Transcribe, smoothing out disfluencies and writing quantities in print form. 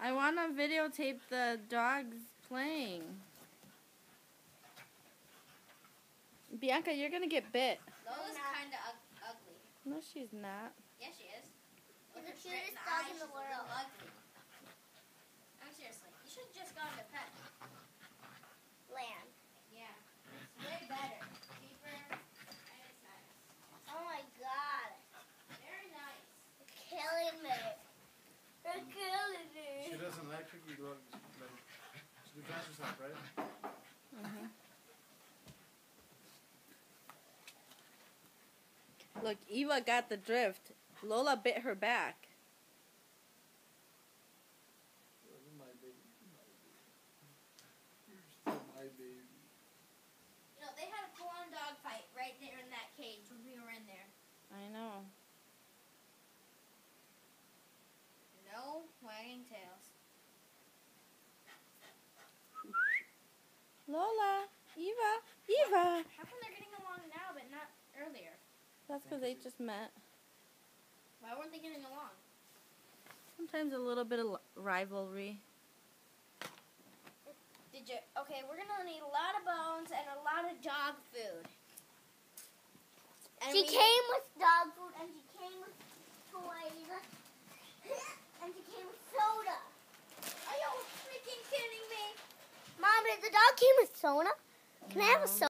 I want to videotape the dogs playing. Bianca, you're going to get bit. Lola's kind of ugly. No, she's not. Yeah, she is. She's the cutest dog in the world. Ugly. I'm seriously. You should have just gone to pet. Land. Yeah. It's way better. Cheaper. And it's nice. Oh my god. Very nice. You're killing me. You're killing me. She doesn't like cookie dogs. She does herself, right? Mm-hmm. Look, Eva got the drift. Lola bit her back. My baby. You're still my baby. You know, they had a full-on dog fight right there in that cage when we were in there. I know. No wagging tails. Lola, Eva. How come they're getting along now but not earlier? That's because they just met. Why weren't they getting along? Sometimes a little bit of rivalry. Okay, we're gonna need a lot of bones and a lot of dog food. And She came with dog food and she came with toys and she came with soda. Are you freaking kidding me? Mom, did the dog came with soda? Can I have a soda?